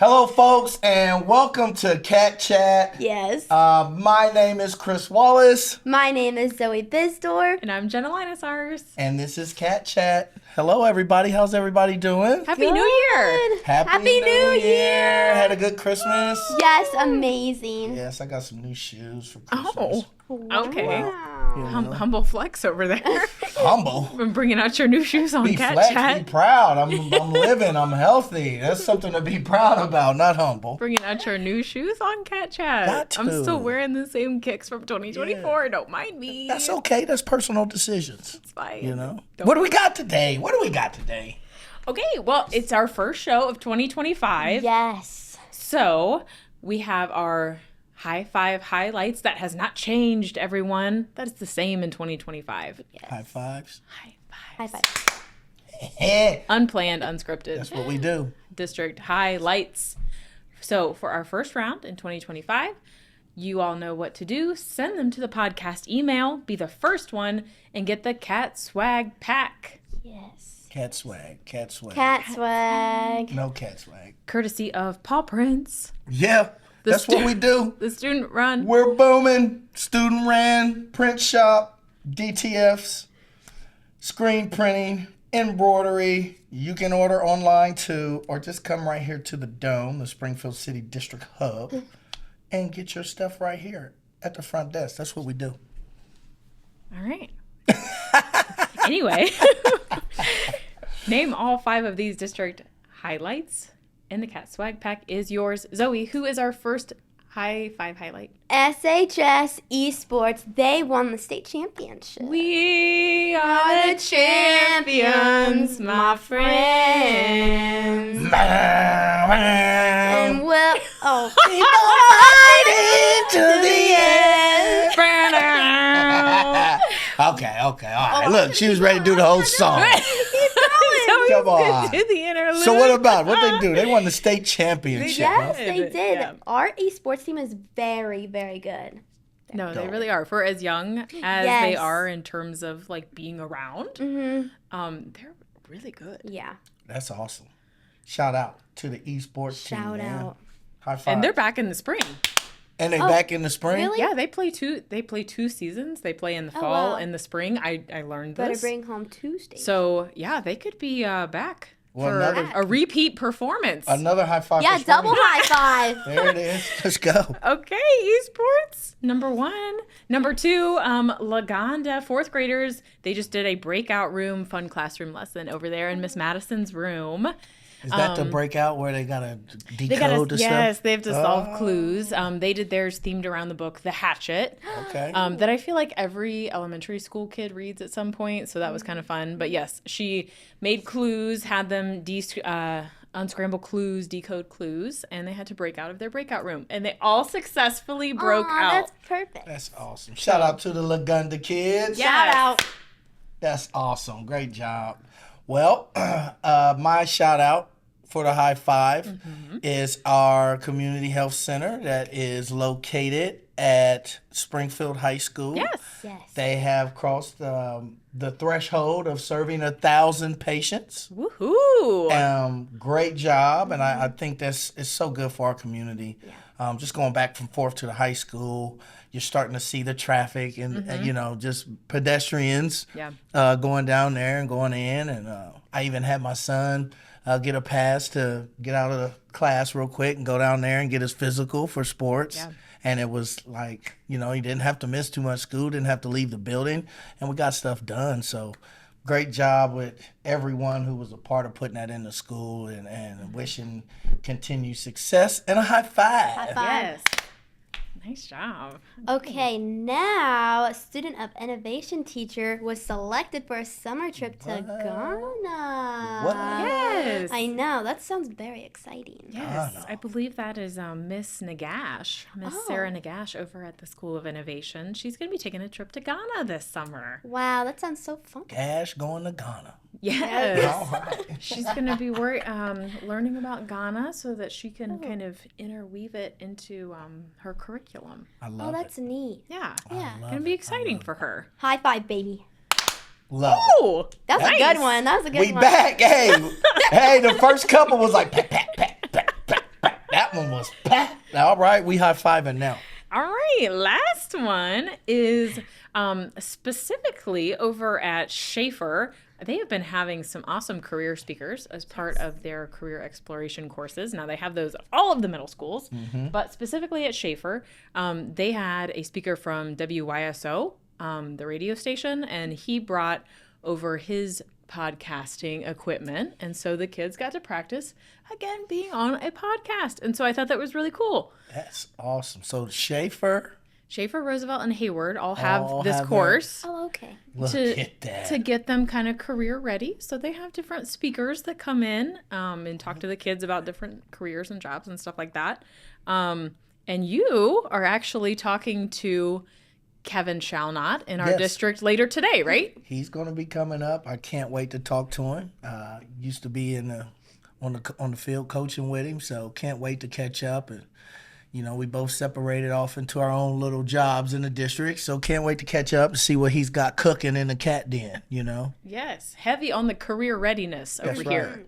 Hello, folks, and welcome to Cat Chat. Yes. My name is Chris Wallace. My name is Zoe Bizdor. And I'm Jenna Linusars. And this is Cat Chat. Hello, everybody. How's everybody doing? Happy New Year. Happy New Year. Had a good Christmas? Yes, amazing. Yes, I got some new shoes for Christmas. Okay. Wow. Humble flex over there. Humble? Been bringing out your new shoes on Be Cat flex, Chat. be proud. I'm living. I'm healthy. That's something to be proud about, not humble. Bringing out your new shoes on Cat Chat. Got to. I'm still wearing the same kicks from 2024. Yeah. Don't mind me. That's okay. That's personal decisions. It's fine. You know? What do we got today? Okay, well, it's our first show of 2025. Yes. So we have our High Five highlights. That has not changed, everyone. That is the same in 2025. Yes. High fives. High High fives. five. Unplanned, unscripted. That's what we do. District highlights. So for our first round in 2025, you all know what to do. Send them to the podcast email. Be the first one and get the Cat Swag Pack. Yes. Cat swag. Cat swag. No cat swag. Courtesy of Paw Prince. Yeah, that's what we do. The student run. We're booming. Student ran, print shop, DTFs, screen printing, embroidery. You can order online too, or just come right here to the Dome, the Springfield City District Hub, and get your stuff right here at the front desk. That's what we do. All right. Anyway, name all 5 of these district highlights, and the Cat Swag Pack is yours. Zoe, who is our first High Five highlight? SHS Esports. They won the state championship. We are the champions, my friends. And we'll Keep on fighting to the end. Okay, all right. Look, she was ready to do the whole song. Come on. To the interlude. So what they do? They won the state championship. Yes, Huh? they did. Yeah. Our esports team is very, very good. No, they really are. For as young as they are in terms of like being around, they're really good. Yeah. That's awesome. Shout out to the esports team. Shout man. out. High five. And they're back in the spring. And they back in the spring? Really? Yeah, they play 2 seasons. They play in the fall and the spring. I learned this. Better bring home Tuesday. So, yeah, they could be back Well, for a repeat performance. Another high five. yeah, for double spring. high five. There it is. Let's go. Okay, esports, number 1. Number 2, Laganda, 4th graders. They just did a breakout room, fun classroom lesson over there in Miss Madison's room. Is that the breakout where they got to decode the stuff? Yes, they have to solve clues. They did theirs themed around the book The Hatchet. Okay. That I feel like every elementary school kid reads at some point, so that was kind of fun. But yes, she made clues, had them unscramble clues, decode clues, and they had to break out of their breakout room. And they all successfully broke out. That's perfect. That's awesome. Shout out to the Lagunda kids. Shout out. That's awesome. Great job. Well, my shout out for the high five is our community health center that is located at Springfield High School. Yes. They have crossed the threshold of serving 1,000 patients. Woohoo! Great job, and I think it's so good for our community. Yeah. Just going back from 4th to the high school, you're starting to see the traffic and just pedestrians going down there and going in. And I even had my son get a pass to get out of the class real quick and go down there and get his physical for sports. Yeah. And it was like, he didn't have to miss too much school, didn't have to leave the building, and we got stuff done. So great job with everyone who was a part of putting that in the school, and wishing continued success and a high five. High five. Yes. Nice job. Okay, now a student of innovation teacher was selected for a summer trip to Ghana. What? Yes. I know. That sounds very exciting. Yes, I believe that is Miss Nagash, Miss Sarah Nagash over at the School of Innovation. She's going to be taking a trip to Ghana this summer. Wow, that sounds so fun. Cash going to Ghana. Yes. All right. She's going to be learning about Ghana so that she can kind of interweave it into her curriculum. I love it. That's neat. Yeah. Yeah. Going to be exciting for her. High five, baby. Love it. Oh, That's a good one. That was a good We one. back. Hey, the first couple was like pat, pat, pat, pat, pat, pat. was packed. All right, we high-fiving now. All right, last one is specifically over at Schaefer. They have been having some awesome career speakers as part of their career exploration courses. Now, they have those at all of the middle schools, but specifically at Schaefer, they had a speaker from WYSO, the radio station, and he brought over his podcasting equipment. And so the kids got to practice, again, being on a podcast. And so I thought that was really cool. That's awesome. So Schaefer, Roosevelt, and Hayward all have this course. Oh, okay. Look at that. To get them kind of career ready. So they have different speakers that come in and talk to the kids about different careers and jobs and stuff like that. And you are actually talking to Kevin Shalnot in our district later today, right? He's going to be coming up. I can't wait to talk to him. Used to be on the field coaching with him, so can't wait to catch up. And we both separated off into our own little jobs in the district, so can't wait to catch up and see what he's got cooking in the cat den. Yes, heavy on the career readiness over here.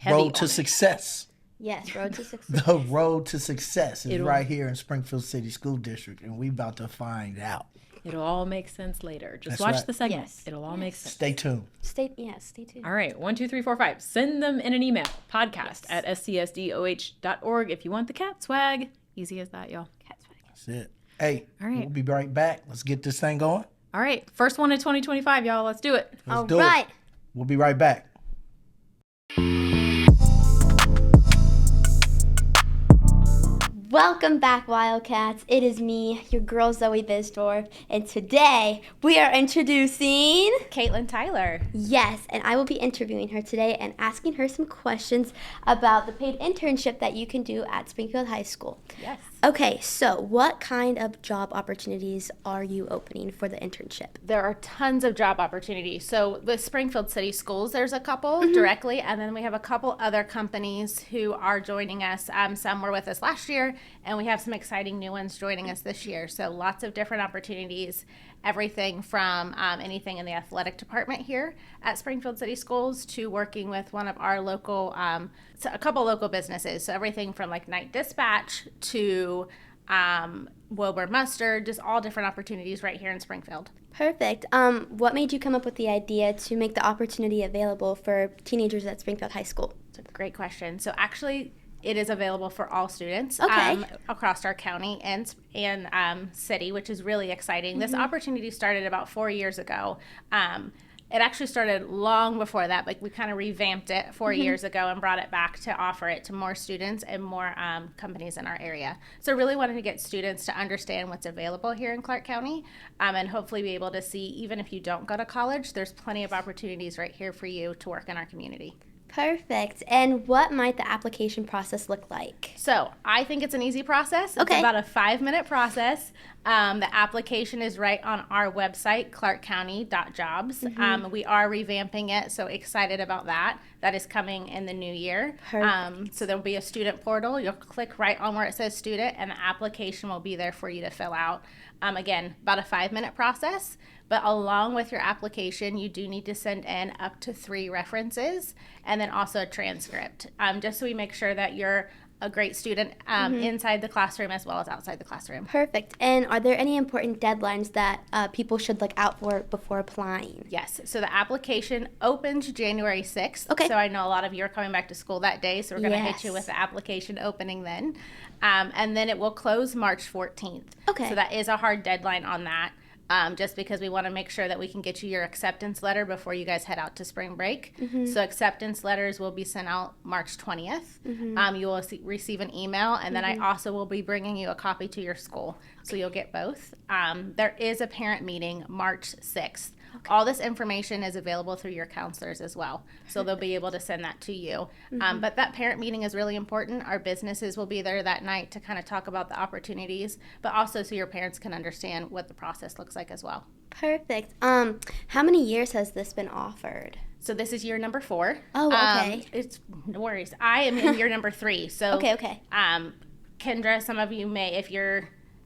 Road to success. Yes, road to success. The road to success is right here in Springfield City School District, and we about to find out. It'll all make sense later. Just That's watch right. the segment. Yes. It'll all make sense. Stay tuned. Stay tuned. All right, 1, 2, 3, 4, 5. Send them in an email, podcast@scsdoh.org if you want the cat swag. Easy as that, y'all. Cat swag. That's it. Hey, All right. we'll be right back. Let's get this thing going. All right, first one in 2025, y'all. Let's do it. Let's All do right. it. We'll be right back. Welcome back, Wildcats. It is me, your girl Zoe Bisdorf, and today we are introducing Caitlin Tyler. Yes, and I will be interviewing her today and asking her some questions about the paid internship that you can do at Springfield High School. Yes. Okay, so what kind of job opportunities are you opening for the internship? There are tons of job opportunities. So with Springfield City Schools, there's a couple directly, and then we have a couple other companies who are joining us. Some were with us last year, and we have some exciting new ones joining us this year. So lots of different opportunities, everything from anything in the athletic department here at Springfield City Schools to working with one of our local, a couple local businesses. So everything from like Night Dispatch to Wilbur Mustard, just all different opportunities right here in Springfield. Perfect. What made you come up with the idea to make the opportunity available for teenagers at Springfield High School? That's a great question. So actually, it is available for all students across our county and city, which is really exciting. This opportunity started about 4 years ago. It actually started long before that, but we kind of revamped it 4 years ago and brought it back to offer it to more students and more companies in our area. So really wanted to get students to understand what's available here in Clark County and hopefully be able to see, even if you don't go to college, there's plenty of opportunities right here for you to work in our community. Perfect. And what might the application process look like? So I think it's an easy process. It's about a 5-minute process. The application is right on our website, clarkcounty.jobs. We are revamping it, so excited about that. That is coming in the new year. So there'll be a student portal. You'll click right on where it says student, and the application will be there for you to fill out. Again, about a 5-minute process. But along with your application, you do need to send in up to 3 references and then also a transcript, just so we make sure that you're a great student inside the classroom as well as outside the classroom. Perfect. And are there any important deadlines that people should look out for before applying? Yes. So the application opens January 6th. Okay. So I know a lot of you are coming back to school that day, so we're going to hit you with the application opening then. And then it will close March 14th. Okay. So that is a hard deadline on that. Just because we want to make sure that we can get you your acceptance letter before you guys head out to spring break. So acceptance letters will be sent out March 20th. You will receive an email, and then I also will be bringing you a copy to your school. So you'll get both. There is a parent meeting March 6th. All this information is available through your counselors as well. So they'll be able to send that to you. But that parent meeting is really important. Our businesses will be there that night to kind of talk about the opportunities, but also so your parents can understand what the process looks like as well. Perfect. How many years has this been offered? So this is year number 4. Oh, okay. It's no worries. I am in year number 3. So Okay. Kendra, some of you may,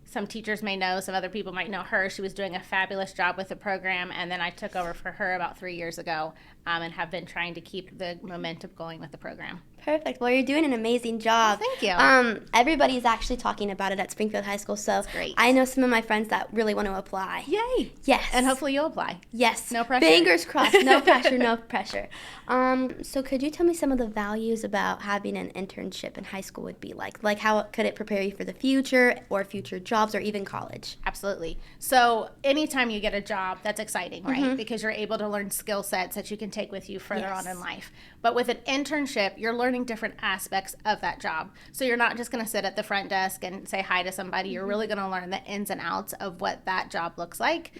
some teachers may know, some other people might know her. She was doing a fabulous job with the program, and then I took over for her about 3 years ago. and have been trying to keep the momentum going with the program. Perfect. Well, you're doing an amazing job. Thank you. Everybody's actually talking about it at Springfield High School, so That's great. I know some of my friends that really want to apply. Yay. Yes. And hopefully you'll apply. Yes. No pressure. Fingers crossed. No pressure, no pressure. So could you tell me some of the values about having an internship in high school would be like? Like how could it prepare you for the future or future jobs or even college? Absolutely. So anytime you get a job, that's exciting, right? Because you're able to learn skill sets that you can take with you further on in life. But with an internship, you're learning different aspects of that job. So you're not just going to sit at the front desk and say hi to somebody. You're really going to learn the ins and outs of what that job looks like.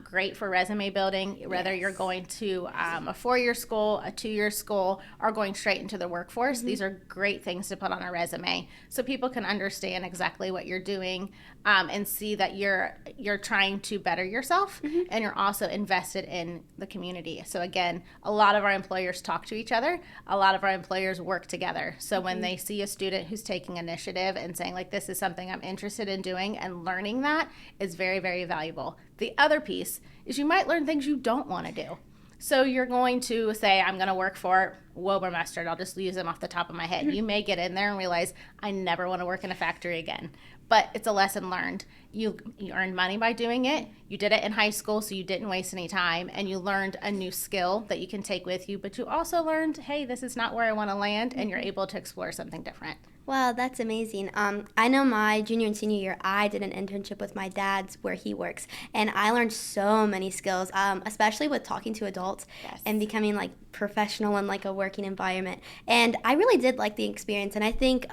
Great for resume building, whether you're going to a 4-year school, a 2-year school, or going straight into the workforce. These are great things to put on a resume so people can understand exactly what you're doing and see that you're trying to better yourself and you're also invested in the community. So again, a lot of our employers talk to each other. A lot of our employers work together. So when they see a student who's taking initiative and saying like, this is something I'm interested in doing, and learning that is very, very valuable. The other piece is you might learn things you don't want to do. So you're going to say, I'm going to work for Wilbur Mustard. I'll just use them off the top of my head. You may get in there and realize, I never want to work in a factory again. But it's a lesson learned. You earned money by doing it. You did it in high school, so you didn't waste any time. And you learned a new skill that you can take with you. But you also learned, hey, this is not where I want to land. And you're able to explore something different. Wow, that's amazing. I know my junior and senior year, I did an internship with my dad's where he works, and I learned so many skills, especially with talking to adults and becoming like professional in like a working environment. And I really did like the experience, and I think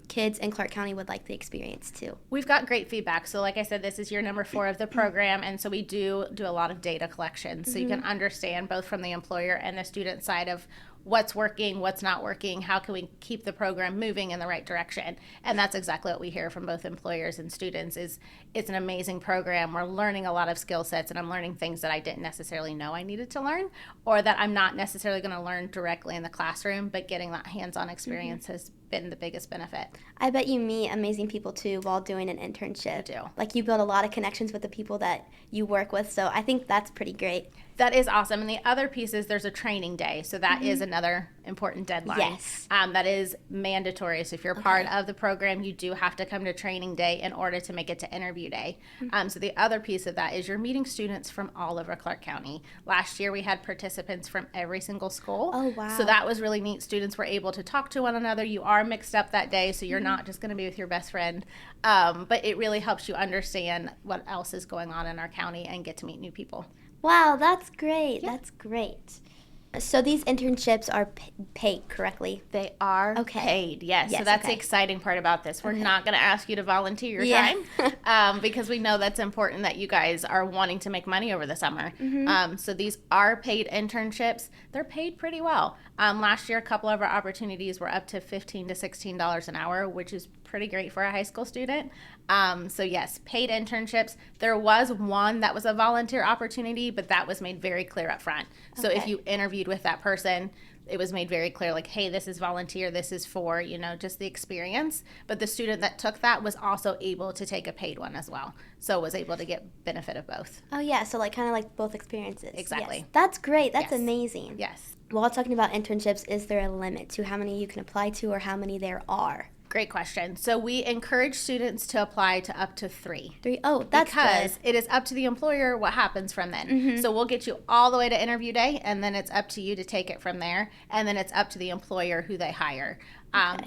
kids in Clark County would like the experience too. We've got great feedback. So like I said, this is year number 4 of the program, and so we do a lot of data collection, so you can understand both from the employer and the student side of what's working, what's not working, how can we keep the program moving in the right direction. And that's exactly what we hear from both employers and students is it's an amazing program. We're learning a lot of skill sets, and I'm learning things that I didn't necessarily know I needed to learn, or that I'm not necessarily going to learn directly in the classroom, but getting that hands-on experience has been the biggest benefit. I bet you meet amazing people too while doing an internship. I do. Like you build a lot of connections with the people that you work with, so I think that's pretty great. That is awesome. And the other piece is there's a training day. So that is another important deadline. Yes. That is mandatory. So if you're part of the program, you do have to come to training day in order to make it to interview day. So the other piece of that is you're meeting students from all over Clark County. Last year we had participants from every single school. Oh, wow. So that was really neat. Students were able to talk to one another. You are mixed up that day, so you're not just going to be with your best friend. But it really helps you understand what else is going on in our county and get to meet new people. Wow, that's great. Yeah. That's great. So these internships are paid correctly? They are paid, yes. So that's the exciting part about this. We're not going to ask you to volunteer your time because we know that's important that you guys are wanting to make money over the summer. So these are paid internships. They're paid pretty well. Last year, a couple of our opportunities were up to $15 to $16 an hour, which is pretty great for a high school student. So yes, paid internships. There was one that was a volunteer opportunity, but that was made very clear up front. So if you interviewed with that person, it was made very clear, like, hey, this is volunteer, this is for, just the experience. But the student that took that was also able to take a paid one as well. So was able to get benefit of both. Oh, yeah. So like both experiences. Exactly. Yes. That's great. That's amazing. Yes. While talking about internships, is there a limit to how many you can apply to or how many there are? Great question. So we encourage students to apply to up to 3. 3? Oh, that's because good. it is up to the employer what happens from then. So we'll get you all the way to interview day, and then it's up to you to take it from there, and then it's up to the employer who they hire.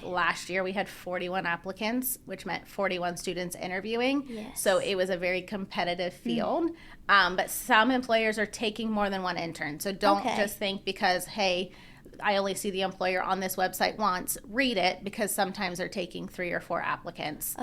Last year we had 41 applicants, which meant 41 students interviewing. Yes. So it was a very competitive field. But some employers are taking more than one intern. So don't just think because, hey, I only see the employer on this website once, read it, because sometimes they're taking 3 or 4 applicants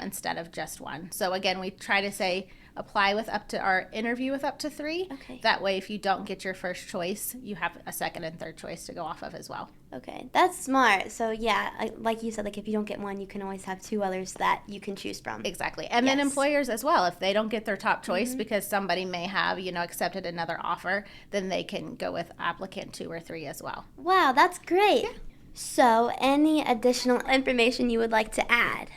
instead of just one. So again, we try to say apply with up to our interview with up to 3. That way, if you don't get your first choice, you have a second and third choice to go off of as well. Okay, that's smart. So yeah, like you said, like if you don't get one, you can always have 2 others that you can choose from. Exactly. And then employers as well, if they don't get their top choice because somebody may have, accepted another offer, then they can go with applicant 2 or 3 as well. Wow, that's great. So any additional information you would like to add?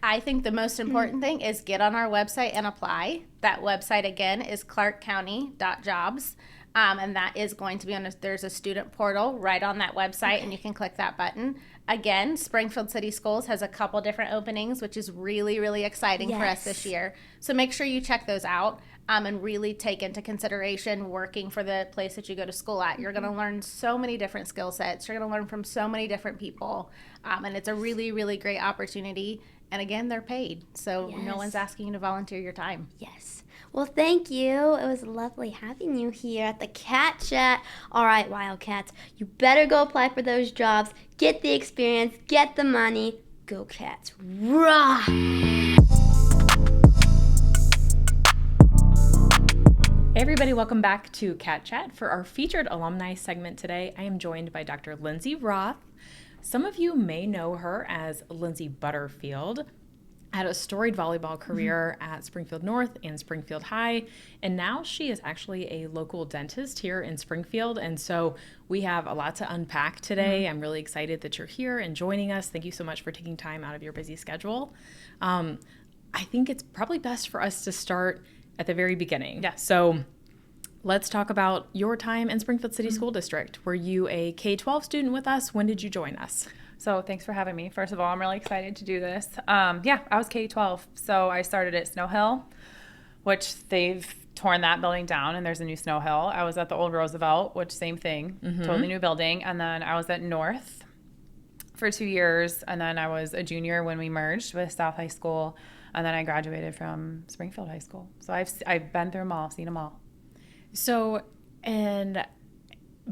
I think the most important thing is get on our website and apply. That website, again, is clarkcounty.jobs. And that is going to be there's a student portal right on that website, and you can click that button. Again, Springfield City Schools has a couple different openings, which is really, really exciting for us this year. So make sure you check those out and really take into consideration working for the place that you go to school at. You're going to learn so many different skill sets. You're going to learn from so many different people. And it's a really, really great opportunity. And again, they're paid. So no one's asking you to volunteer your time. Yes. Well, thank you. It was lovely having you here at the Cat Chat. All right, Wildcats, you better go apply for those jobs, get the experience, get the money. Go Cats. Rah! Hey everybody, welcome back to Cat Chat. For our featured alumni segment today, I am joined by Dr. Lindsey Roth. Some of you may know her as Lindsey Butterfield. Had a storied volleyball career at Springfield North and Springfield High, and now she is actually a local dentist here in Springfield, and so we have a lot to unpack today. I'm really excited that you're here and joining us. Thank you so much for taking time out of your busy schedule. I think it's probably best for us to start at the very beginning. Yeah. So let's talk about your time in Springfield City School District. Were you a K-12 student with us? When did you join us? So thanks for having me. First of all, I'm really excited to do this. I was K-12. So I started at Snow Hill, which they've torn that building down and there's a new Snow Hill. I was at the old Roosevelt, which same thing, totally new building. And then I was at North for 2 years. And then I was a junior when we merged with South High School. And then I graduated from Springfield High School. So I've been through them all, seen them all. So, and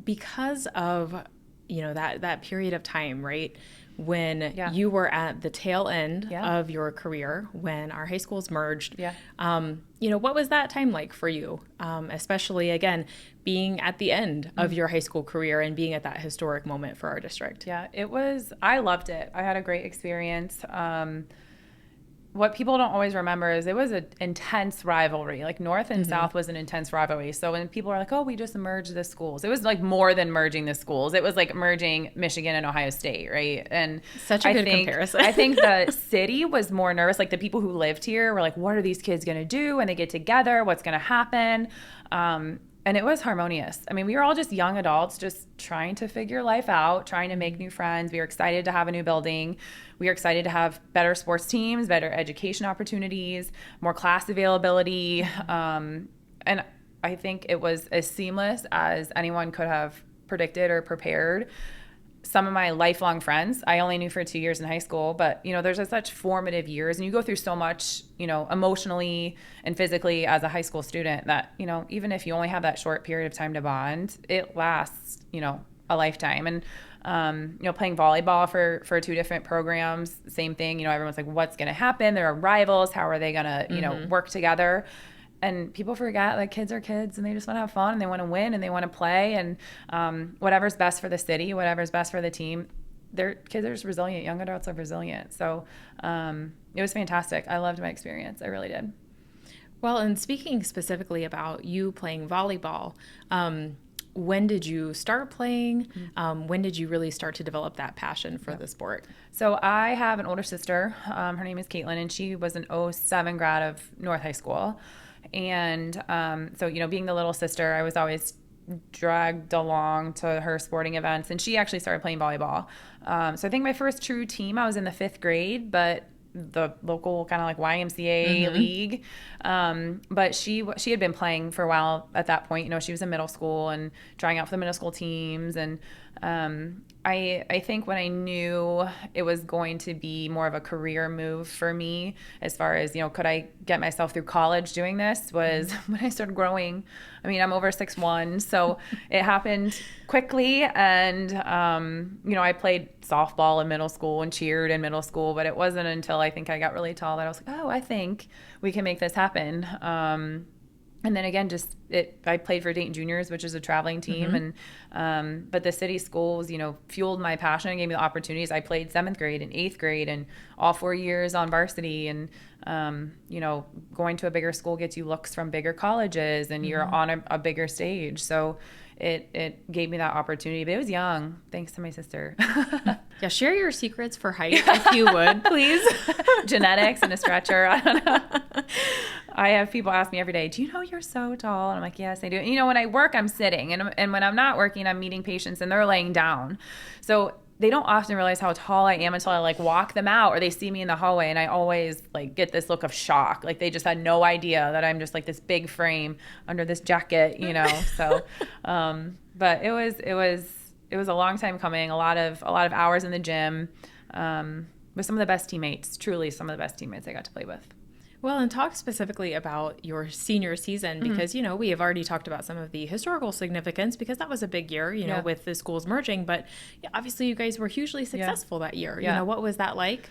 because of that period of time, right, when you were at the tail end of your career, when our high schools merged, what was that time like for you? Especially, again, being at the end of your high school career and being at that historic moment for our district. Yeah, I loved it. I had a great experience. What people don't always remember is it was an intense rivalry. Like North and South was an intense rivalry. So when people are like, oh, we just merged the schools, it was like more than merging the schools. It was like merging Michigan and Ohio State, right? And such a good comparison. I think the city was more nervous. Like the people who lived here were like, what are these kids going to do when they get together? What's going to happen? And it was harmonious. I mean, we were all just young adults just trying to figure life out, trying to make new friends. We were excited to have a new building. We were excited to have better sports teams, better education opportunities, more class availability. And I think it was as seamless as anyone could have predicted or prepared. Some of my lifelong friends, I only knew for 2 years in high school, but there's such formative years and you go through so much, emotionally and physically as a high school student that, even if you only have that short period of time to bond, it lasts, a lifetime. And, playing volleyball for two different programs, same thing, everyone's like, what's going to happen? There are rivals. How are they going to, work together? And people forget that kids are kids and they just want to have fun and they want to win and they want to play and whatever's best for the city, whatever's best for the team. Kids are just resilient. Young adults are resilient. So it was fantastic. I loved my experience. I really did. Well, and speaking specifically about you playing volleyball, when did you start playing? When did you really start to develop that passion for the sport? So I have an older sister. Her name is Caitlin, and she was an 2007 grad of North High School. And so, being the little sister, I was always dragged along to her sporting events. And she actually started playing volleyball. So I think my first true team, I was in the 5th grade, but the local kind of like YMCA league. But she had been playing for a while at that point. She was in middle school and trying out for the middle school teams. And I think when I knew it was going to be more of a career move for me, as far as, could I get myself through college doing this, was when I started growing. I mean, I'm over 6'1", so it happened quickly. And, I played softball in middle school and cheered in middle school, but it wasn't until I think I got really tall that I was like, oh, I think we can make this happen. And then again, I played for Dayton Juniors, which is a traveling team. And, but the city schools, fueled my passion and gave me the opportunities. I played 7th grade and 8th grade and all 4 years on varsity. And, going to a bigger school gets you looks from bigger colleges and you're on a bigger stage. So it gave me that opportunity, but it was young, thanks to my sister. Yeah, share your secrets for height if you would, please. Genetics and a stretcher. I don't I have people ask me every day, do you know you're so tall? And I'm like, yes, I do. And, when I work, I'm sitting. And when I'm not working, I'm meeting patients and they're laying down. So they don't often realize how tall I am until I walk them out or they see me in the hallway. And I always get this look of shock. They just had no idea that I'm just this big frame under this jacket, So, but it was a long time coming, a lot of hours in the gym, with some of the best teammates, truly some of the best teammates I got to play with. Well, and talk specifically about your senior season because, we have already talked about some of the historical significance because that was a big year, with the schools merging. But obviously you guys were hugely successful that year. Yeah. What was that like?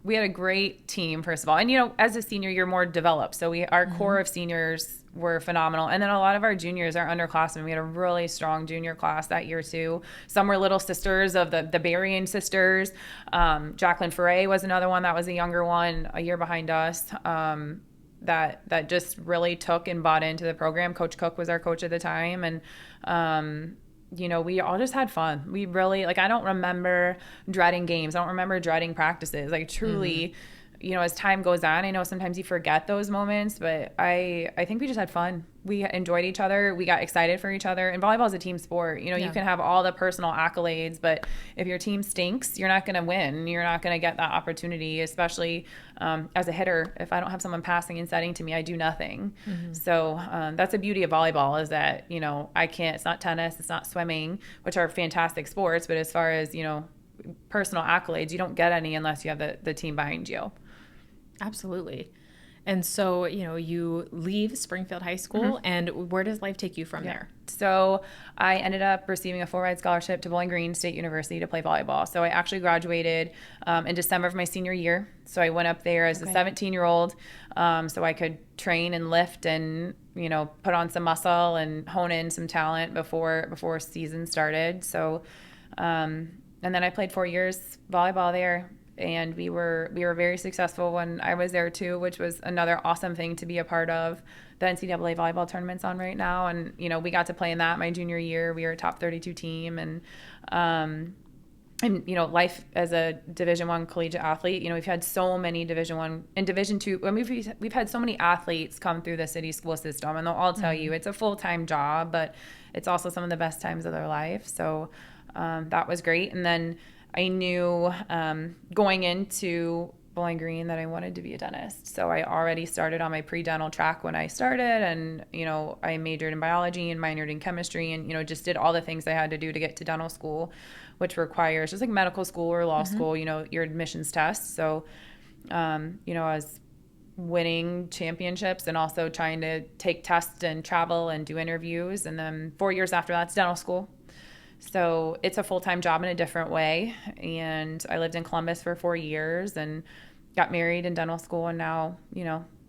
We had a great team, first of all. And, as a senior, you're more developed. So our core of seniors were phenomenal. And then a lot of our juniors, our underclassmen, we had a really strong junior class that year too. Some were little sisters of the Berrien sisters. Jacqueline Foray was another one that was a younger one, a year behind us, that just really took and bought into the program. Coach Cook was our coach at the time. And, we all just had fun. We really, I don't remember dreading games. I don't remember dreading practices. Truly, as time goes on, I know sometimes you forget those moments, but I think we just had fun. We enjoyed each other. We got excited for each other. And volleyball is a team sport. You can have all the personal accolades, but if your team stinks, you're not going to win. You're not going to get that opportunity, especially as a hitter. If I don't have someone passing and setting to me, I do nothing. So that's the beauty of volleyball is that, I can't, it's not tennis, it's not swimming, which are fantastic sports. But as far as, personal accolades, you don't get any unless you have the team behind you. Absolutely. And so, you leave Springfield High School, and where does life take you from there? So I ended up receiving a full-ride scholarship to Bowling Green State University to play volleyball. So I actually graduated in December of my senior year. So I went up there as a 17-year-old so I could train and lift and, put on some muscle and hone in some talent before season started. So, and then I played 4 years volleyball there. And we were very successful when I was there too, which was another awesome thing to be a part of. The NCAA volleyball tournament's on right now, and we got to play in that my junior year. We were a top 32 team, and life as a Division I collegiate athlete. We've had so many Division I and Division II. I mean, we've had so many athletes come through the city school system, and they'll all tell you it's a full-time job, but it's also some of the best times of their life. So that was great, and then I knew going into Bowling Green that I wanted to be a dentist. So I already started on my pre-dental track when I started, and, I majored in biology and minored in chemistry and, just did all the things I had to do to get to dental school, which requires just like medical school or law school, your admissions tests. So, I was winning championships and also trying to take tests and travel and do interviews. And then 4 years after that's dental school. So it's a full-time job in a different way. And I lived in Columbus for 4 years and got married in dental school. And now,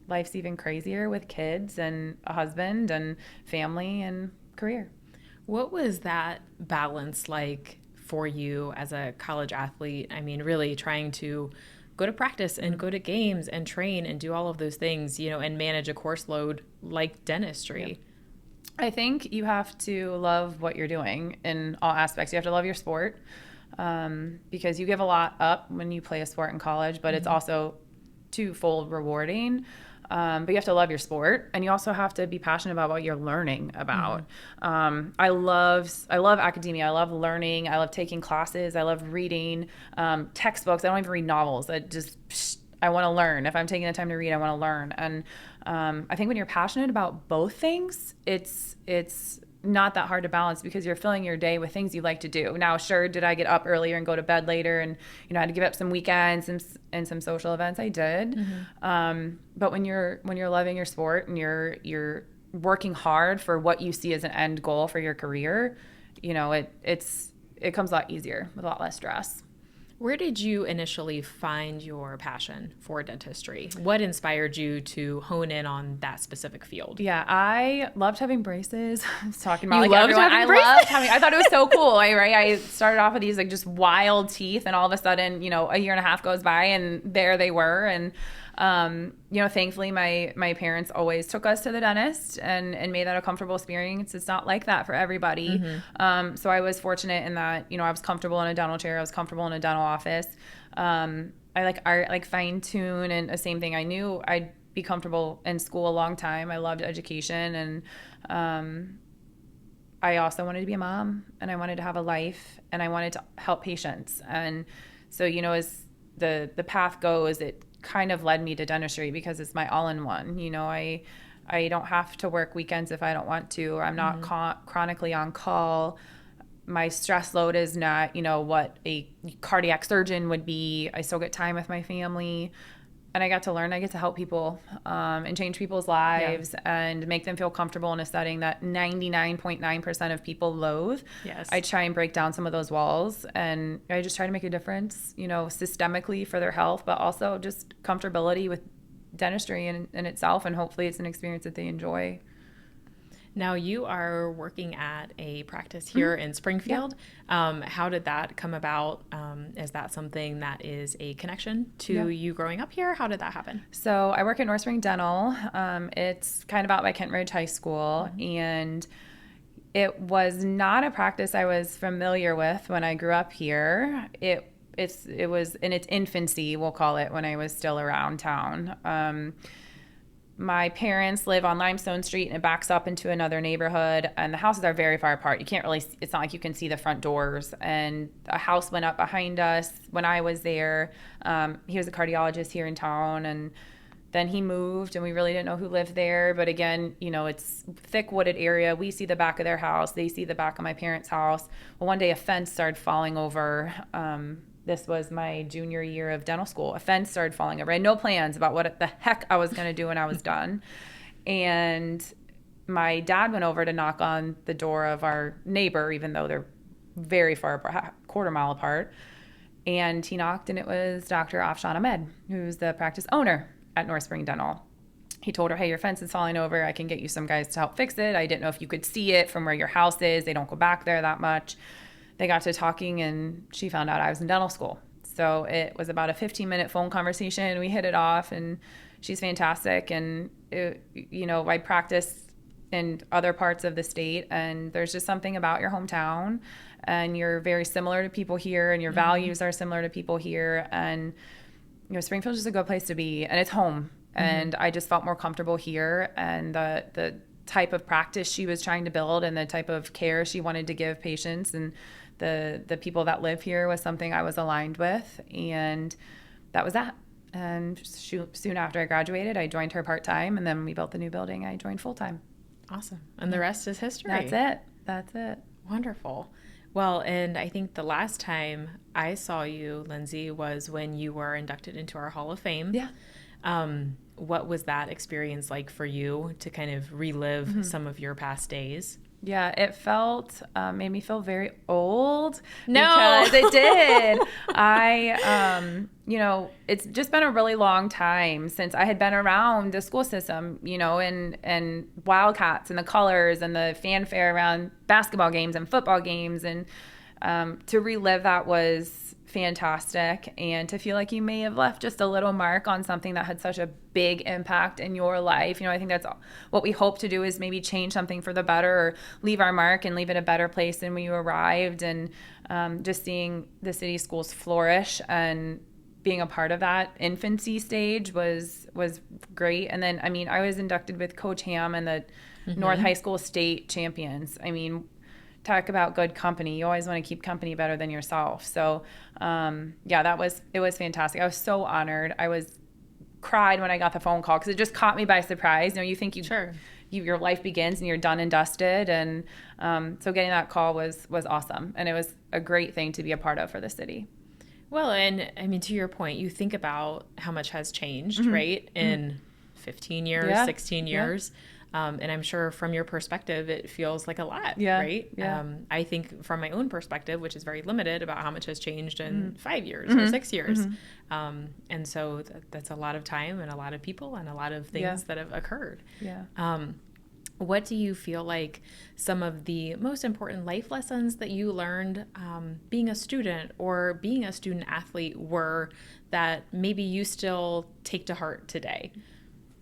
life's even crazier with kids and a husband and family and career. What was that balance like for you as a college athlete? I mean, really trying to go to practice and go to games and train and do all of those things, and manage a course load like dentistry. Yep. I think you have to love what you're doing in all aspects. You have to love your sport because you give a lot up when you play a sport in college, but it's also twofold rewarding. But you have to love your sport, and you also have to be passionate about what you're learning about. I love academia. I love learning. I love taking classes. I love reading textbooks. I don't even read novels. I want to learn. If I'm taking the time to read, I want to learn. And I think when you're passionate about both things, it's not that hard to balance because you're filling your day with things you like to do. Now, sure, did I get up earlier and go to bed later and, I had to give up some weekends and some social events? I did. But when you're loving your sport and you're working hard for what you see as an end goal for your career, it comes a lot easier with a lot less stress. Where did you initially find your passion for dentistry? What inspired you to hone in on that specific field? Yeah, I loved having braces. I was talking about I thought it was so cool. I started off with these just wild teeth, and all of a sudden, a year and a half goes by, and there they were. And thankfully my parents always took us to the dentist and made that a comfortable experience. It's not like that for everybody. So I was fortunate in that, I was comfortable in a dental chair. I was comfortable in a dental office. I like art, like fine tune, and the same thing. I knew I be comfortable in school a long time. I loved education, and I also wanted to be a mom, and I wanted to have a life, and I wanted to help patients. And so, as the path goes, it kind of led me to dentistry because it's my all-in-one. I don't have to work weekends if I don't want to, or I'm not chronically on call. My stress load is not, what a cardiac surgeon would be. I still get time with my family. And I got to learn, I get to help people and change people's lives and make them feel comfortable in a setting that 99.9% of people loathe. Yes. I try and break down some of those walls, and I just try to make a difference, systemically for their health, but also just comfortability with dentistry in itself. And hopefully it's an experience that they enjoy. Now, you are working at a practice here in Springfield. Yeah. How did that come about? Is that something that is a connection to you growing up here? How did that happen? So I work at North Spring Dental. It's kind of out by Kent Ridge High School. And it was not a practice I was familiar with when I grew up here. It was in its infancy, we'll call it, when I was still around town. My parents live on Limestone Street, and it backs up into another neighborhood, and the houses are very far apart. You can't really, it's not like you can see the front doors. And a house went up behind us when I was there. He was a cardiologist here in town, and then he moved, and we really didn't know who lived there. But again, it's thick wooded area. We see the back of their house. They see the back of my parents' house. Well, one day a fence started falling over. This was my junior year of dental school. A fence started falling over. I had no plans about what the heck I was going to do when I was done. And my dad went over to knock on the door of our neighbor, even though they're very far apart, quarter mile apart. And he knocked, and it was Dr. Afshan Ahmed, who's the practice owner at North Spring Dental. He told her, hey, your fence is falling over. I can get you some guys to help fix it. I didn't know if you could see it from where your house is. They don't go back there that much. They got to talking, and she found out I was in dental school. So it was about a 15-minute phone conversation. We hit it off, and she's fantastic. And, I practice in other parts of the state, and there's just something about your hometown, and you're very similar to people here, and your values are similar to people here. And, Springfield's just a good place to be, and it's home. And I just felt more comfortable here, and the type of practice she was trying to build and the type of care she wanted to give patients and the people that live here was something I was aligned with, and that was that. And soon after I graduated, I joined her part-time, and then we built the new building. I joined full-time. Awesome. And the rest is history. That's it. Wonderful. Well, and I think the last time I saw you, Lindsey, was when you were inducted into our Hall of Fame. Yeah. What was that experience like for you to kind of relive some of your past days? Yeah, it made me feel very old. No. Because it did. It's just been a really long time since I had been around the school system, and Wildcats and the colors and the fanfare around basketball games and football games. And to relive that was fantastic, and to feel like you may have left just a little mark on something that had such a big impact in your life. I think that's what we hope to do, is maybe change something for the better, or leave our mark and leave it a better place than when you arrived. And just seeing the city schools flourish and being a part of that infancy stage was great. And then, I was inducted with Coach Ham and the North High School state champions. Talk about good company. You always want to keep company better than yourself. So, it was fantastic. I was so honored. Cried when I got the phone call because it just caught me by surprise. You think your life begins and you're done and dusted. And so getting that call was awesome. And it was a great thing to be a part of for the city. Well, and to your point, you think about how much has changed, right? In 15 years, 16 years. Yeah. And I'm sure from your perspective, it feels like a lot, right? Yeah. I think from my own perspective, which is very limited, about how much has changed in 5 years or 6 years. And so that's a lot of time and a lot of people and a lot of things that have occurred. Yeah. What do you feel like some of the most important life lessons that you learned being a student or being a student athlete were that maybe you still take to heart today?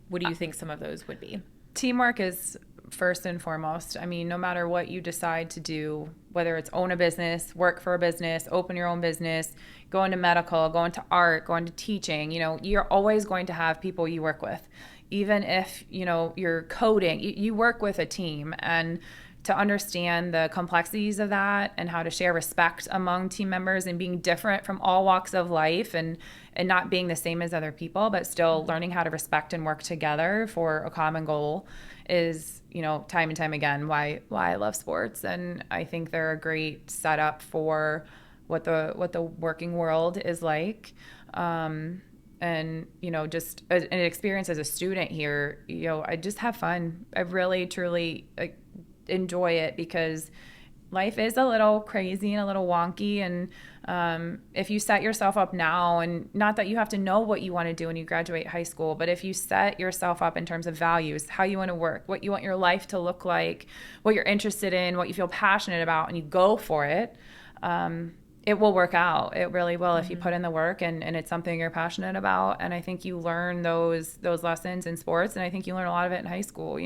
What do you think some of those would be? Teamwork is first and foremost. No matter what you decide to do, whether it's own a business, work for a business, open your own business, go into medical, go into art, go into teaching, you're always going to have people you work with. even if, you're coding, you work with a team, and to understand the complexities of that and how to share respect among team members and being different from all walks of life and not being the same as other people, but still learning how to respect and work together for a common goal is, time and time again, why I love sports. And I think they're a great setup for what the working world is like. And, just an experience as a student here, I just have fun. I really, truly enjoy it because life is a little crazy and a little wonky. And if you set yourself up now, and not that you have to know what you want to do when you graduate high school, but if you set yourself up in terms of values, how you want to work, what you want your life to look like, what you're interested in, what you feel passionate about, and you go for it, it will work out. It really will if you put in the work and it's something you're passionate about. And I think you learn those lessons in sports, and I think you learn a lot of it in high school.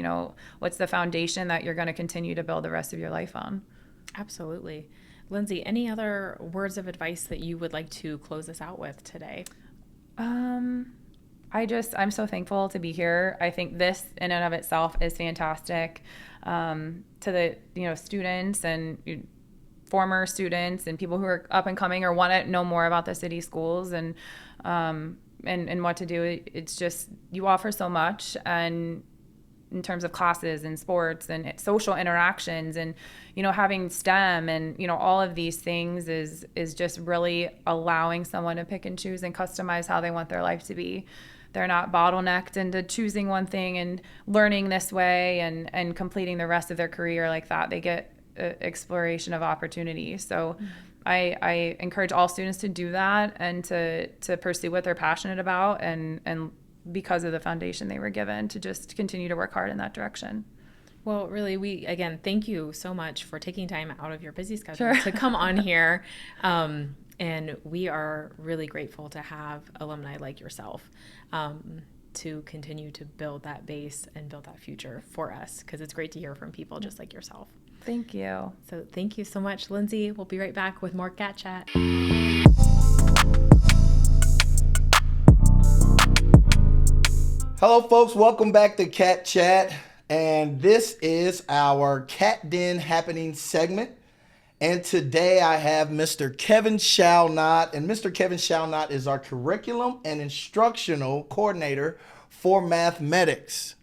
What's the foundation that you're going to continue to build the rest of your life on? Absolutely. Lindsey, any other words of advice that you would like to close us out with today? I'm so thankful to be here. I think this in and of itself is fantastic. To the, students and former students and people who are up and coming or want to know more about the city schools and what to do. It's just, you offer so much, and in terms of classes and sports and social interactions and, having STEM and, all of these things is just really allowing someone to pick and choose and customize how they want their life to be. They're not bottlenecked into choosing one thing and learning this way and completing the rest of their career like that. They get exploration of opportunity. So I encourage all students to do that and to pursue what they're passionate about and because of the foundation they were given, to just continue to work hard in that direction. Well, really, we, again, thank you so much for taking time out of your busy schedule to come on here. And we are really grateful to have alumni like yourself to continue to build that base and build that future for us, because it's great to hear from people just like yourself. Thank you. So thank you so much, Lindsey. We'll be right back with more Cat Chat. Hello, folks. Welcome back to Cat Chat. And this is our Cat Den Happening segment. And today I have Mr. Kevin Shalnot. And Mr. Kevin Shalnot is our curriculum and instructional coordinator for mathematics.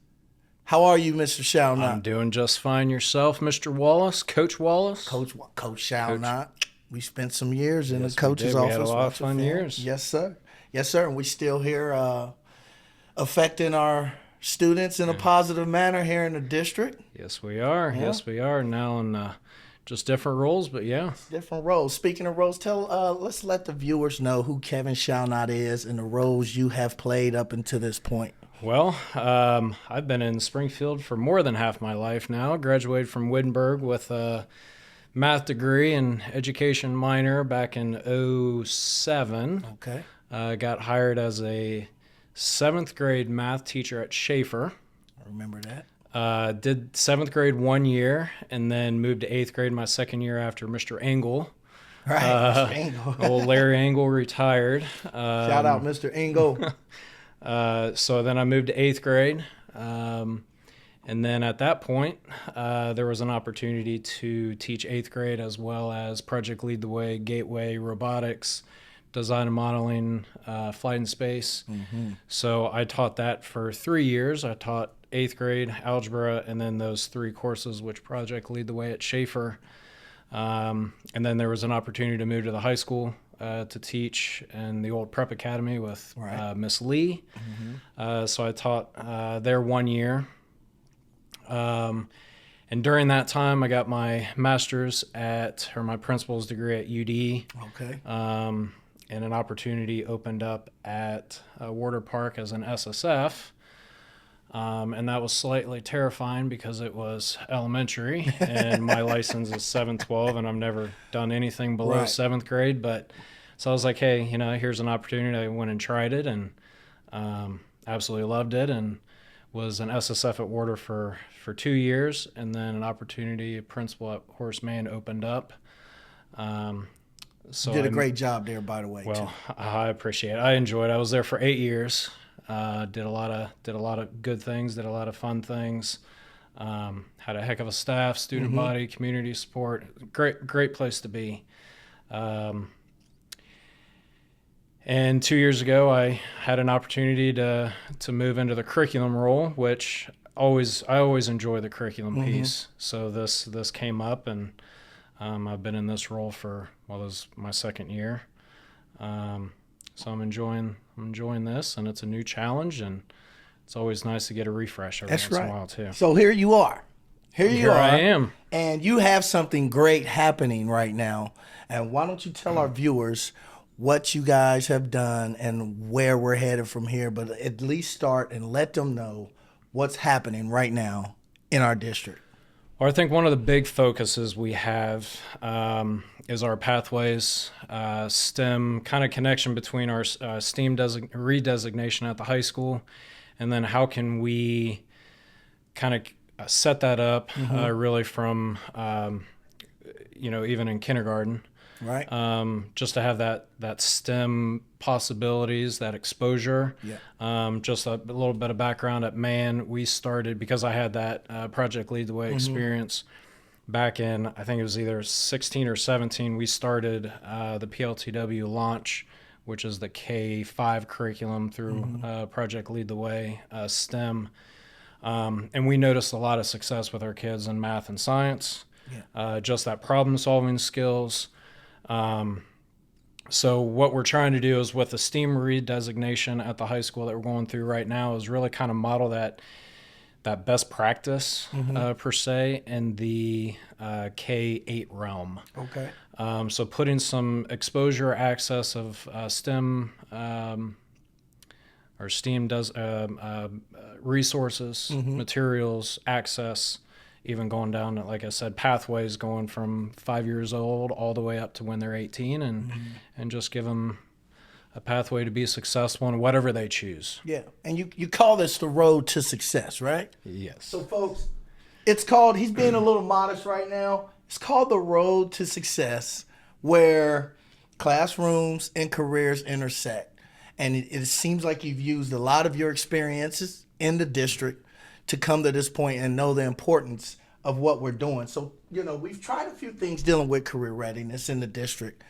How are you, Mr. Shalnot? I'm doing just fine. Yourself, Mr. Wallace, Coach Wallace? Coach Shalnot. We spent some years in the coach's office. We had a lot of fun years. Yes, sir. Yes, sir. And we still here affecting our students in a positive manner here in the district. Yes, we are. Yeah. Yes, we are. Now in just different roles, but yeah. Different roles. Speaking of roles, let's let the viewers know who Kevin Shalnot is and the roles you have played up until this point. Well, I've been in Springfield for more than half my life now. Graduated from Wittenberg with a math degree and education minor back in 2007. Okay. Got hired as a 7th grade math teacher at Schaefer. I remember that. Did 7th grade 1 year and then moved to 8th grade my second year after Mr. Engel. Right, Mr. Engel. Old Larry Engel retired. Shout out, Mr. Engel. So then I moved to 8th grade. And then at that point, there was an opportunity to teach 8th grade as well as Project Lead the Way, Gateway, Robotics, Design and Modeling, Flight and Space. Mm-hmm. So I taught that for 3 years. I taught 8th grade, algebra, and then those 3 courses, which Project Lead the Way at Schaefer. And then there was an opportunity to move to the high school to teach in the old prep academy with Miss Lee. Mm-hmm. So I taught there 1 year. And during that time, I got my master's my principal's degree at UD. Okay. And an opportunity opened up at Warder Park as an SSF. And that was slightly terrifying because it was elementary and my license is 712 and I've never done anything below 7th grade. But so I was like, hey, here's an opportunity. I went and tried it and absolutely loved it and was an SSF at Warder for 2 years. And then an opportunity, a principal at Horace Mann opened up. So you did a great job there, by the way. Well, too. I appreciate it. I enjoyed it. I was there for 8 years. Did a lot of good things. Did a lot of fun things. Had a heck of a staff, student body, community support. Great place to be. And 2 years ago, I had an opportunity to move into the curriculum role, which I always enjoy the curriculum piece. So this came up, and I've been in this role for, this is my second year. So I'm enjoying this, and it's a new challenge, and it's always nice to get a refresh every once in a while too. So here you are. Here I am. And you have something great happening right now. And why don't you tell our viewers what you guys have done and where we're headed from here, but at least start and let them know what's happening right now in our district. Well, I think one of the big focuses we have is our pathways, STEM kind of connection between our STEAM redesignation at the high school, and then how can we kind of set that up really from, even in kindergarten. Right. Just to have that STEM possibilities, that exposure. Yeah. Just a little bit of background at Man. We started, because I had that Project Lead the Way experience back in, I think it was either 16 or 17, we started the PLTW launch, which is the K-5 curriculum through Project Lead the Way, STEM. And we noticed a lot of success with our kids in math and science, just that problem-solving skills. So what we're trying to do is, with the STEAM redesignation at the high school that we're going through right now, is really kind of model that best practice per se in the K-8 realm. Okay. So putting some exposure, access of STEM or STEAM does resources, materials, access. Even going down, like I said, pathways going from 5 years old all the way up to when they're 18, and just give them a pathway to be successful in whatever they choose. Yeah, and you call this the road to success, right? Yes. So, folks, it's called, he's being a little modest right now, it's called the road to success, where classrooms and careers intersect. And it seems like you've used a lot of your experiences in the district to come to this point and know the importance of what we're doing. So, we've tried a few things dealing with career readiness in the district.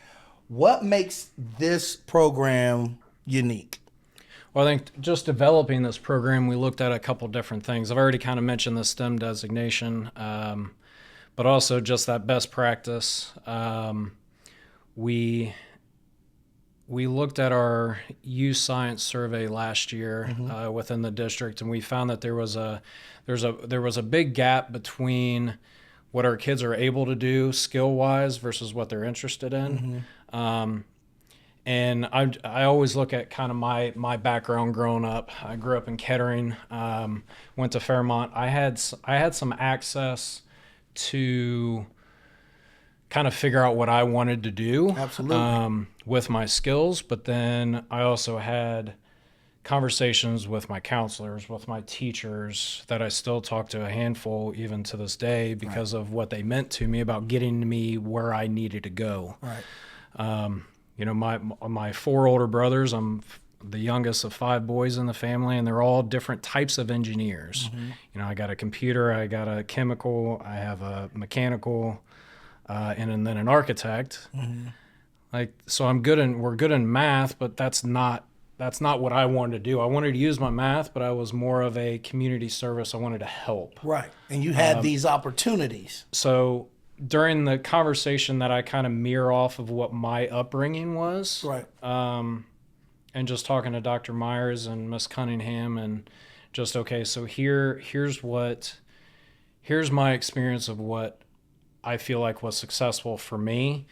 What makes this program unique? Well, I think just developing this program, we looked at a couple different things. I've already kind of mentioned the STEM designation, but also just that best practice. We looked at our youth science survey last year within the district, and we found that there was a big gap between what our kids are able to do skill-wise versus what they're interested in. And I always look at kind of my background growing up. I grew up in Kettering, went to Fairmont. I had some access to kind of figure out what I wanted to do. Absolutely. With my skills, but then I also had conversations with my counselors, with my teachers, that I still talk to a handful even to this day because of what they meant to me about getting me where I needed to go. Right. My 4 older brothers, I'm the youngest of 5 boys in the family, and they're all different types of engineers. I got a computer, I got a chemical, I have a mechanical, and then an architect. So we're good in math, but that's not what I wanted to do. I wanted to use my math, but I was more of a community service. I wanted to help. Right. And you had these opportunities. So during the conversation that I kind of mirror off of what my upbringing was, right. And just talking to Dr. Myers and Miss Cunningham, and just, okay, so here's my experience of what I feel like was successful for me.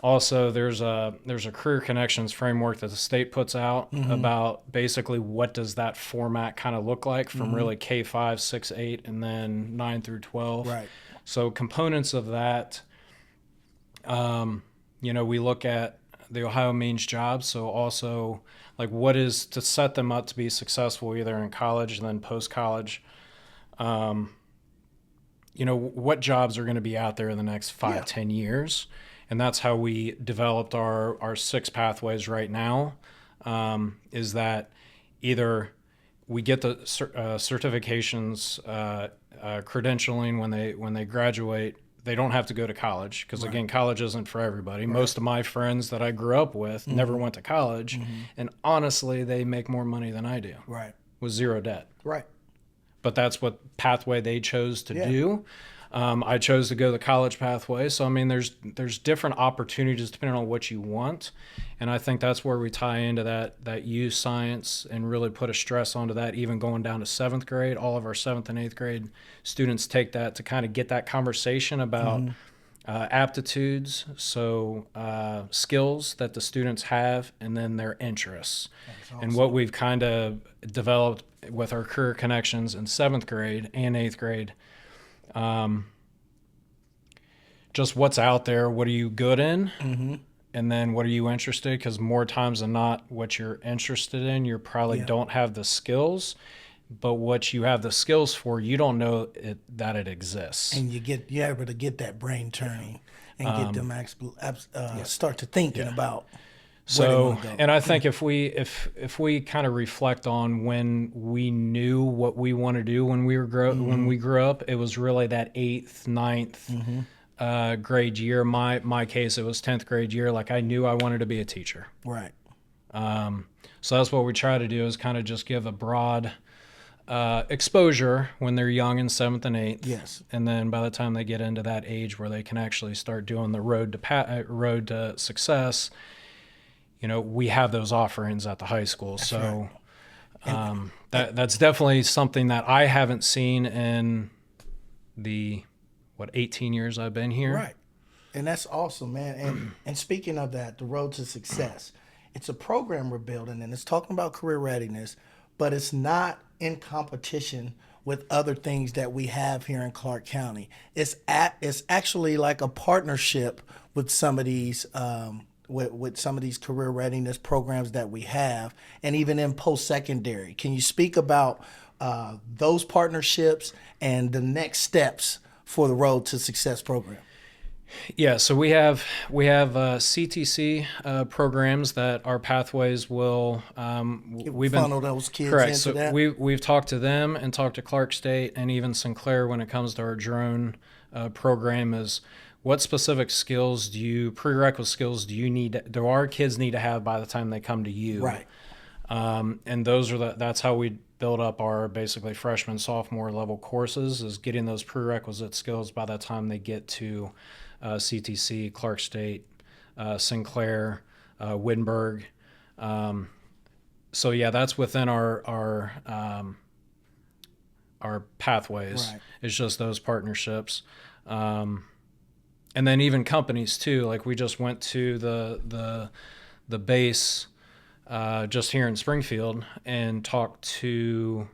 Also, there's a career connections framework that the state puts out about basically what does that format kind of look like from really K-5, 6, 8, and then 9 through 12. Right. So components of that, we look at the Ohio Means Jobs. So also, like, what is to set them up to be successful either in college and then post-college. What jobs are going to be out there in the next 5-10 years. And that's how we developed our 6 pathways right now, is that either we get the certifications, credentialing when they graduate. They don't have to go to college because, again, college isn't for everybody. Right. Most of my friends that I grew up with never went to college, and honestly, they make more money than I do. Right. With zero debt. Right. But that's what pathway they chose to do. I chose to go the college pathway. So, I mean, there's different opportunities depending on what you want. And I think that's where we tie into that youth science and really put a stress onto that, even going down to 7th grade. All of our 7th and 8th grade students take that to kind of get that conversation about aptitudes, so skills that the students have, and then their interests. Awesome. And what we've kind of developed with our career connections in 7th grade and 8th grade, just what's out there, what are you good in, and then what are you interested, because more times than not, what you're interested in, you probably don't have the skills, but what you have the skills for, you don't know that it exists. And you're able to get that brain turning and get them start to thinking about where they want to go. And I think if we kind of reflect on when we knew what we want to do when we grew up, it was really that 8th, 9th grade year. My case, it was 10th grade year. Like, I knew I wanted to be a teacher. Right. So that's what we try to do, is kind of just give a broad exposure when they're young in 7th and 8th. Yes. And then by the time they get into that age where they can actually start doing the road to success, we have those offerings at the high school. That's so right. That's definitely something that I haven't seen in the 18 years I've been here. Right. And that's awesome, man. And speaking of that, the road to success, it's a program we're building, and it's talking about career readiness, but it's not in competition with other things that we have here in Clark County. It's actually like a partnership with some of these with some of these career readiness programs that we have, and even in post-secondary. Can you speak about those partnerships and the next steps for the Road to Success program? Yeah, so we have CTC programs that our pathways will funnel those kids correct. Into so that. We've talked to them and talked to Clark State and even Sinclair when it comes to our drone program. Is what specific prerequisite skills do our kids need to have by the time they come to you? Right. And that's how we build up our basically freshman, sophomore level courses, is getting those prerequisite skills by the time they get to CTC, Clark State, Sinclair, Wittenberg. So yeah, that's within our pathways. Right. It's just those partnerships. And then even companies too. Like, we just went to the base just here in Springfield and talked to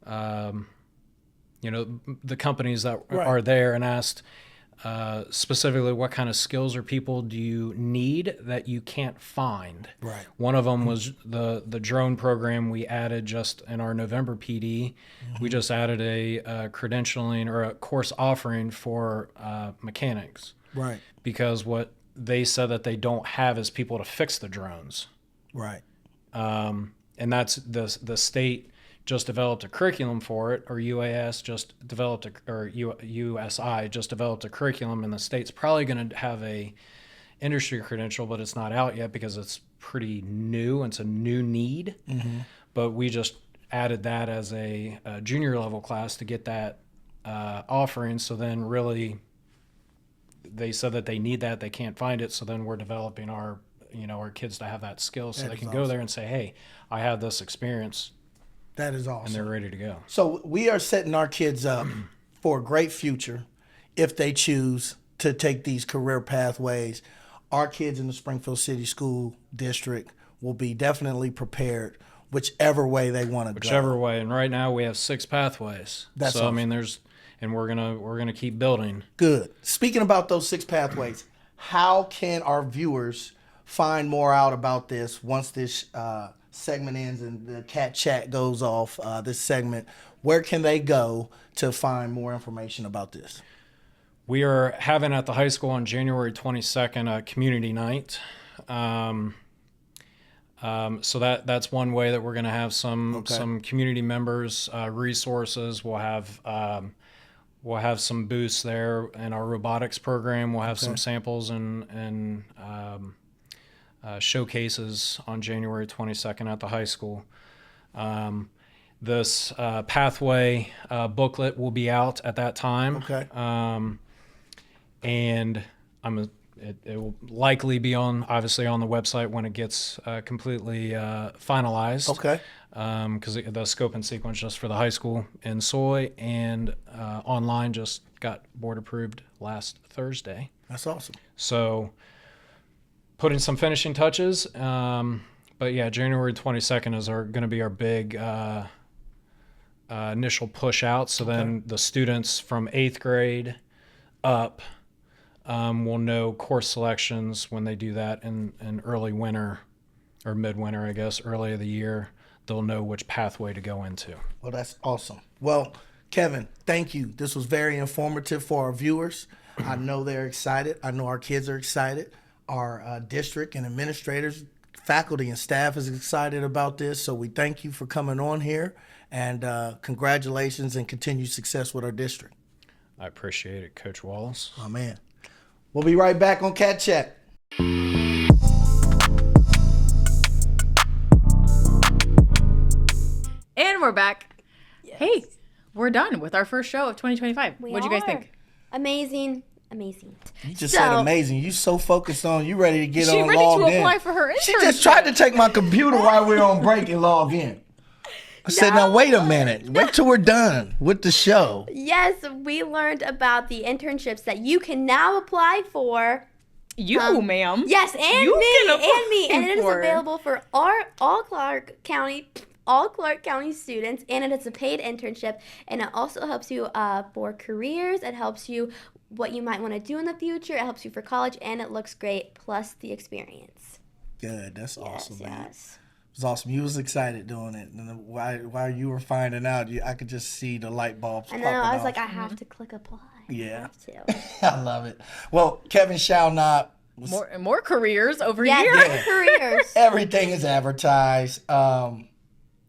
the companies that are there, and asked specifically what kind of skills or people do you need that you can't find. Right. One of them was the drone program we added just in our November PD. We just added a credentialing or a course offering for mechanics. Right. Because what they said that they don't have is people to fix the drones. Right. And that's the state just developed a curriculum for it, or USI just developed a curriculum, and the state's probably going to have a industry credential, but it's not out yet because it's pretty new. It's a new need. But we just added that as a junior level class to get that offering. So then really they said that they need that, they can't find it. So then we're developing our kids to have that skill, so they can go there and say, hey, I have this experience. That is awesome. And they're ready to go. So we are setting our kids up for a great future if they choose to take these career pathways. Our kids in the Springfield City School District will be definitely prepared whichever way they want to go. Whichever way. And right now we have 6 pathways. That's awesome. I mean, we're gonna keep building. Good. Speaking about those 6 pathways, how can our viewers find more out about this once this segment ends and the cat chat goes off, this segment? Where can they go to find more information about this? We are having at the high school on January 22nd a community night. So that's one way that we're going to have some community members, resources. We'll have some booths there in our robotics program. We'll have some samples and showcases on January 22nd at the high school. This pathway booklet will be out at that time. Okay. And it will likely be obviously on the website when it gets completely finalized. Okay. Because the scope and sequence just for the high school in Soy and online just got board approved last Thursday. That's awesome. So putting some finishing touches. But yeah, January 22nd is going to be our big initial push out. So then the students from 8th grade up will know course selections when they do that in early winter or midwinter, I guess, early of the year. They'll know which pathway to go into. Well, that's awesome. Well, Kevin, thank you. This was very informative for our viewers. I know they're excited. I know our kids are excited. Our district and administrators, faculty and staff is excited about this. So we thank you for coming on here, and congratulations and continued success with our district. I appreciate it, Coach Wallace. Oh, man. We'll be right back on Cat Chat. And we're back. Yes. Hey, we're done with our first show of 2025. What'd you guys think? Amazing. You just said amazing. You so focused on, you ready to get on logged in. She ready to apply for her internship. She just tried to take my computer while we were on break and log in. I said, now wait a minute. Wait till we're done with the show. Yes, we learned about the internships that you can now apply for. Ma'am. Yes, and me. And it is available for all Clark County students, and it is a paid internship, and it also helps you for careers. It helps you what you might want to do in the future. It helps you for college, and it looks great, plus the experience. Good. That's awesome, man. Yes. It was awesome. You was excited doing it. And while you were finding out, I could just see the light bulbs popping off. I was like, I have to click apply. Yeah. I have to. I love it. Well, Kevin shall not. More careers over here. Yeah, careers. Everything is advertised.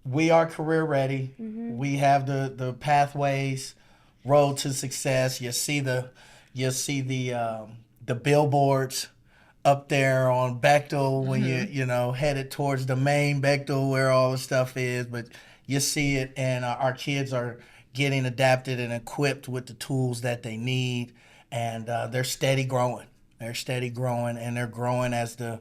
We are career ready. Mm-hmm. We have the pathways, road to success. You'll see the billboards up there on Bechtel when you headed towards the main Bechtel where all the stuff is. But you see it, and our kids are getting adapted and equipped with the tools that they need, and they're steady growing. They're steady growing, and they're growing as the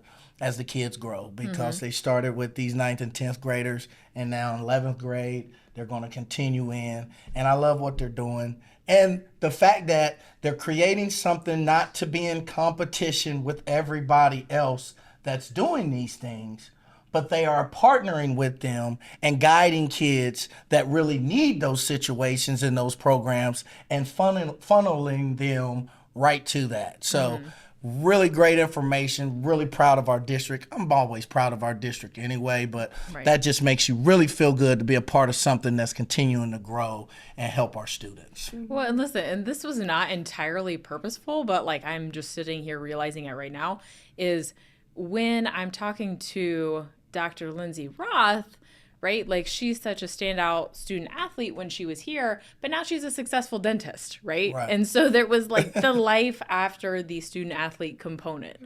kids grow, because they started with these 9th and 10th graders, and now in 11th grade, they're going to continue in. And I love what they're doing. And the fact that they're creating something not to be in competition with everybody else that's doing these things, but they are partnering with them and guiding kids that really need those situations in those programs and funneling them right to that. So really great information, really proud of our district. I'm always proud of our district anyway, but that just makes you really feel good to be a part of something that's continuing to grow and help our students. Well, and listen, and this was not entirely purposeful, but like I'm just sitting here realizing it right now, is when I'm talking to Dr. Lindsey Roth, right? Like, she's such a standout student athlete when she was here, but now she's a successful dentist, right? And so there was like the life after the student athlete component.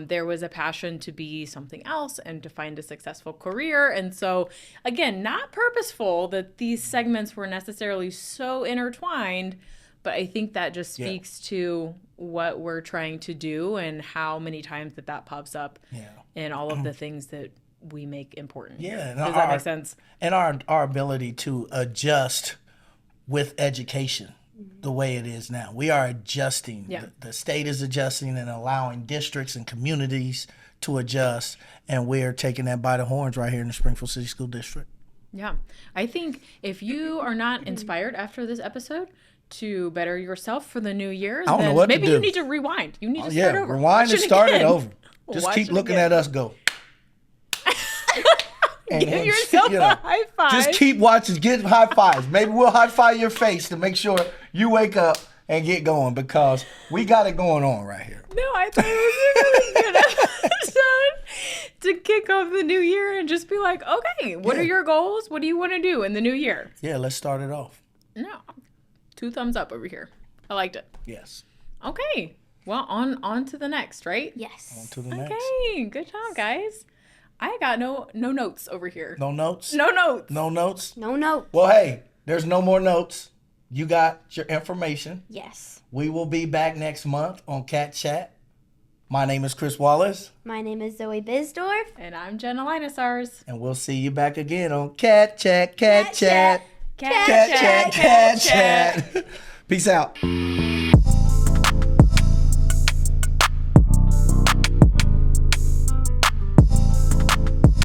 There was a passion to be something else and to find a successful career. And so, again, not purposeful that these segments were necessarily so intertwined, but I think that just speaks to what we're trying to do and how many times that pops up in all of the things that we make important. Yeah. Does that make sense? And our ability to adjust with education the way it is now. We are adjusting. Yeah. The state is adjusting and allowing districts and communities to adjust. And we are taking that by the horns right here in the Springfield City School District. Yeah. I think if you are not inspired after this episode to better yourself for the new year, then maybe you need to rewind. You need to start over. Rewind and start it over. Just keep looking at us go. And give yourself a high five. Just keep watching. Get high fives. Maybe we'll high five your face to make sure you wake up and get going because we got it going on right here. No, I thought it was a really good episode to kick off the new year and just be like, okay, what are your goals? What do you want to do in the new year? Yeah, let's start it off. No. 2 thumbs up over here. I liked it. Yes. Okay. Well, on to the next, right? Yes. On to the next. Okay. Good job, guys. I got no notes over here. No notes? No notes. No notes? No note. Well, hey, there's no more notes. You got your information. Yes. We will be back next month on Cat Chat. My name is Chris Wallace. My name is Zoe Bisdorf. And I'm Jenna Linusars. And we'll see you back again on Cat Chat, Cat Chat. Cat Cat Chat, Cat Chat. Peace out.